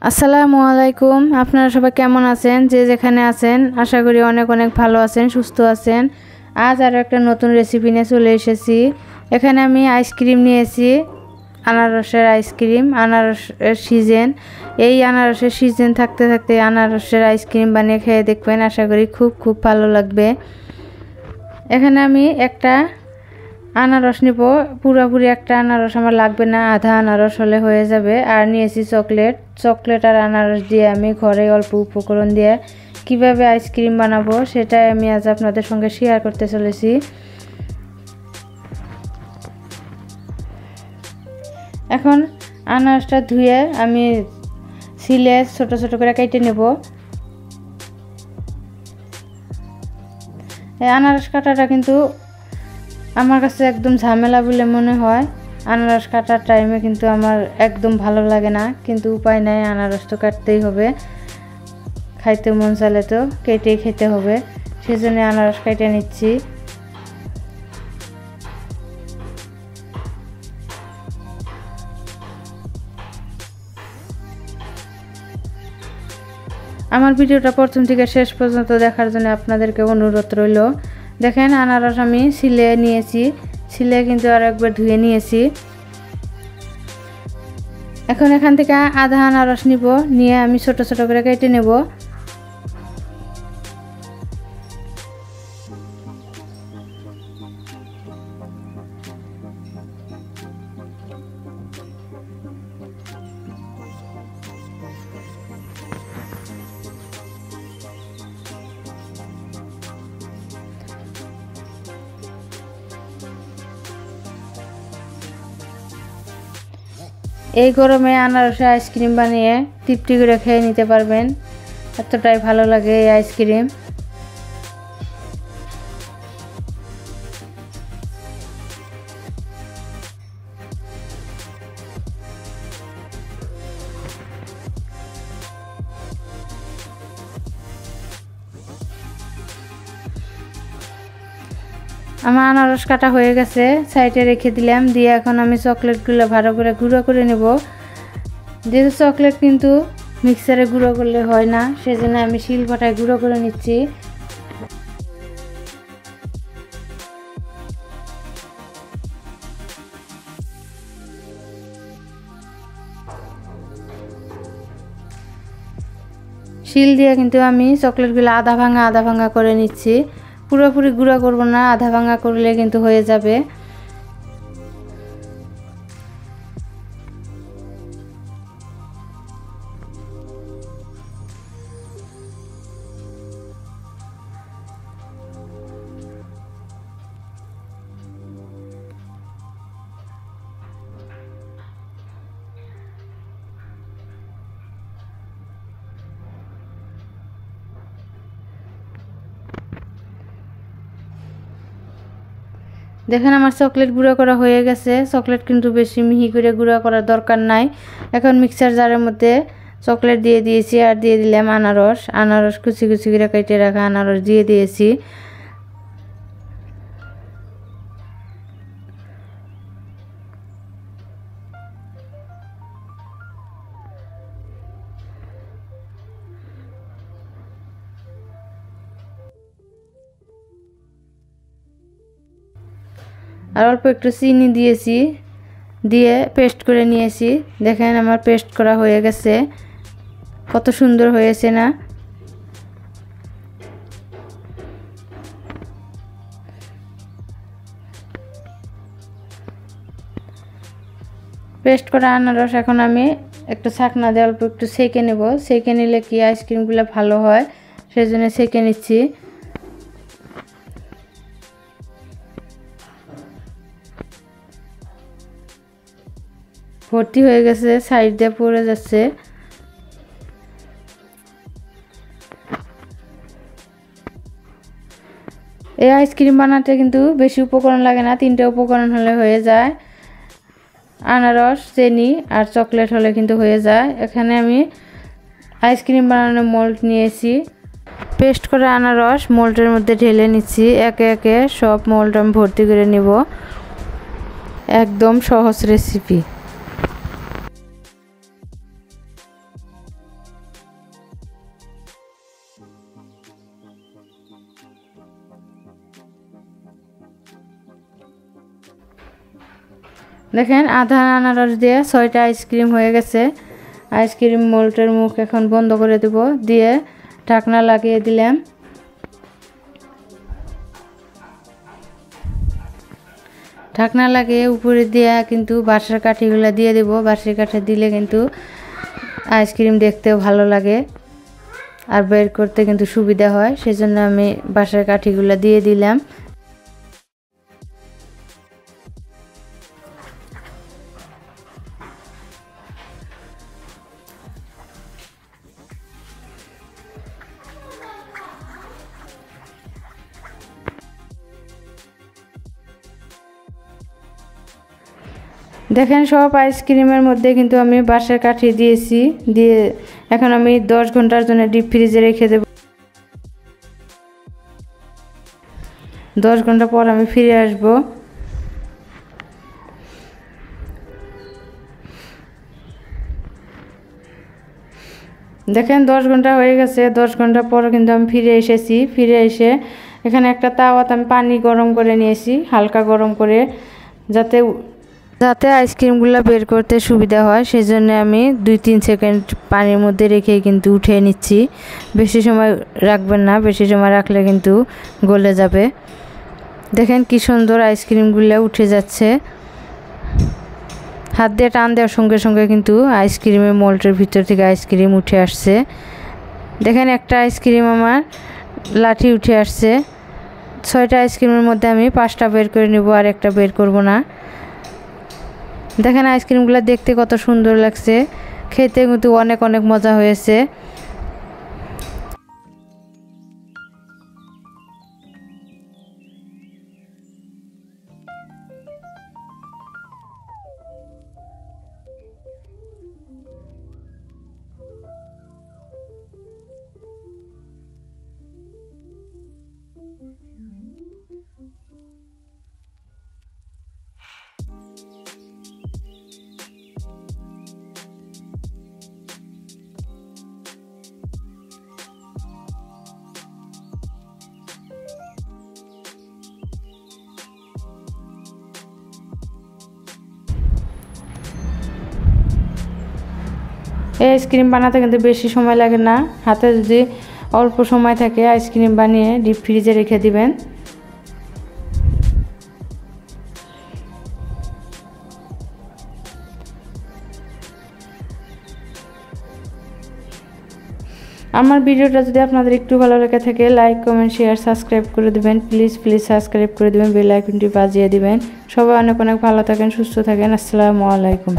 আসসালামু আলাইকুম। আপনারা সবাই কেমন আছেন? যে যেখানে আছেন আশা করি অনেক অনেক ভালো আছেন, সুস্থ আছেন। আজ আরও একটা নতুন রেসিপি নিয়ে চলে এসেছি। এখানে আমি আইসক্রিম নিয়েছি, আনারসের আইসক্রিম। আনারসের সিজন, এই আনারসের সিজন থাকতে থাকতে আনারসের আইসক্রিম বানিয়ে খেয়ে দেখবেন, আশা করি খুব খুব ভালো লাগবে। এখানে আমি একটা আনারস নিব, পুরোপুরি একটা আনারস আমার লাগবে না, আধা আনারস হলে হয়ে যাবে। আর নিয়েছি চকলেট আর আনারস দিয়ে আমি ঘরে অল্প উপকরণ দিয়ে কিভাবে আইসক্রিম বানাবো সেটাই আমি আজ আপনাদের সঙ্গে শেয়ার করতে চলেছি। এখন আনারসটা ধুয়ে আমি ছিলে ছোট ছোট করে কেটে নেব। এই আনারস কাটাটা কিন্তু আমার কাছে একদম ঝামেলা বলে মনে হয়। আনারস কাটার টাইমে কিন্তু আমার একদম ভালো লাগে না, কিন্তু উপায় নাই, আনারস তো কাটতেই হবে। খাইতে মন চাইলে তো কেটেই খেতে হবে, সেজন্য আনারস কেটে নিচ্ছি। আমার ভিডিওটা প্রথম থেকে শেষ পর্যন্ত দেখার জন্য আপনাদেরকে অনুরোধ রইল। দেখেন আনারস আমি ছিলে নিয়েছি, ছিলে কিন্তু আর একবার ধুয়ে নিয়েছি। এখন এখান থেকে আধা আনারস নিব, নিয়ে আমি ছোট ছোট করে কেটে নেব। এই গরমে আনারসে আইসক্রিম বানিয়ে তৃপ্তি করে খেয়ে নিতে পারবেন, এতটাই ভালো লাগে এই আইসক্রিম। আমার আনারস কাটা হয়ে গেছে, সাইডে রেখে দিলাম। দিয়ে এখন আমি চকলেটগুলো ভালো করে গুঁড়ো করে নেব। যেহেতু চকলেট কিন্তু মিক্সারে গুঁড়ো করলে হয় না, সেজন্য আমি শিলপাটায় গুঁড়ো করে নিচ্ছি। শিল দিয়ে কিন্তু আমি চকলেটগুলো আধা ভাঙা করে নিচ্ছি, পুরোপুরি গুঁড়া করব না, আধা ভাঙা করলে কিন্তু হয়ে যাবে। দেখেন আমার চকলেট গুঁড়ো করা হয়ে গেছে। চকলেট কিন্তু বেশি মিহি করে গুঁড়ো করার দরকার নাই। এখন মিক্সার জারের মধ্যে চকলেট দিয়ে দিয়েছি, আর দিয়ে দিলাম আনারস কুচি কুচি করে কেটে রাখা আনারস দিয়ে দিয়েছি। আর অল্প একটু চিনি দিয়েছি, দিয়ে পেস্ট করে নিয়েছি। দেখেন আমার পেস্ট করা হয়ে গেছে, কত সুন্দর হয়েছে না? পেস্ট করা আনারস এখন আমি একটু ছাকনা দিয়ে অল্প একটু সেঁকে নেব। সেঁকে নিলে কি আইসক্রিমগুলো ভালো হয়, সেজন্য সেঁকে নিচ্ছি। ভর্তি হয়ে গেছে, সাইড দিয়ে পড়ে যাচ্ছে। এই আইসক্রিম বানাতে কিন্তু বেশি উপকরণ লাগে না, 3টে উপকরণ হলে হয়ে যায়। আনারস, চিনি আর চকলেট হলে কিন্তু হয়ে যায়। এখানে আমি আইসক্রিম বানানোর মোল্ড নিয়েছি, পেস্ট করে আনারস মোল্ডের মধ্যে ঢেলে নিচ্ছি। একে একে সব মোল্ড আমি ভর্তি করে নিব। একদম সহজ রেসিপি। দেখেন আধা আনারস দিয়ে 6টা আইসক্রিম হয়ে গেছে। আইসক্রিম মোল্ডের মুখ এখন বন্ধ করে দেব, দিয়ে ঢাকনা লাগিয়ে দিলাম। ঢাকনা লাগিয়ে উপরে দিয়ে কিন্তু বাঁশের কাঠিগুলো দিয়ে দেব। বাঁশের কাঠি দিলে কিন্তু আইসক্রিম দেখতেও ভালো লাগে আর বের করতে কিন্তু সুবিধা হয়, সেজন্য আমি বাঁশের কাঠিগুলো দিয়ে দিলাম। দেখেন সব আইসক্রিমের মধ্যে কিন্তু আমি বাঁশের কাঠি দিয়েছি, দিয়ে এখন আমি 10 ঘন্টার জন্য ডিপ ফ্রিজে রেখে দেব। 10 ঘন্টা পর আমি ফিরে আসব। দেখেন 10 ঘন্টা হয়ে গেছে। 10 ঘন্টা পর কিন্তু আমি ফিরে এসেছি। ফিরে এসে এখানে একটা তাওয়াতে আমি পানি গরম করে নিয়েছি, হালকা গরম করে, যাতে আইসক্রিমগুলো বের করতে সুবিধা হয়, সেই জন্য আমি 2-3 সেকেন্ড পানির মধ্যে রেখে কিন্তু উঠিয়ে নিচ্ছি। বেশি সময় রাখবেন না, বেশি সময় রাখলে কিন্তু গলে যাবে। দেখেন কি সুন্দর আইসক্রিমগুলো উঠে যাচ্ছে। হাত দিয়ে টান দেওয়ার সঙ্গে সঙ্গে কিন্তু আইসক্রিমের মোল্ডের ভিতর থেকে আইসক্রিম উঠে আসছে। দেখেন একটা আইসক্রিম আমার লাঠি উঠে আসছে। 6টা আইসক্রিমের মধ্যে আমি 5টা বের করে নেব, আর একটা বের করব না। দেখেন আইসক্রিমগুলো দেখতে কত সুন্দর লাগছে, খেতে কিন্তু অনেক অনেক মজা হয়েছে। এই আইসক্রিম বানাতে কিন্তু বেশি সময় লাগে না। হাতে যদি অল্প সময় থাকে আইসক্রিম বানিয়ে ডিপ ফ্রিজে রেখে দিবেন। আমার ভিডিওটা যদি আপনাদের একটু ভালো লেগে থাকে, লাইক, কমেন্ট, শেয়ার, সাবস্ক্রাইব করে দিবেন। প্লিজ সাবস্ক্রাইব করে দিবেন, বেল আইকনটি বাজিয়ে দিবেন। সবাই অনেক অনেক ভালো থাকেন, সুস্থ থাকেন। আসসালামু আলাইকুম।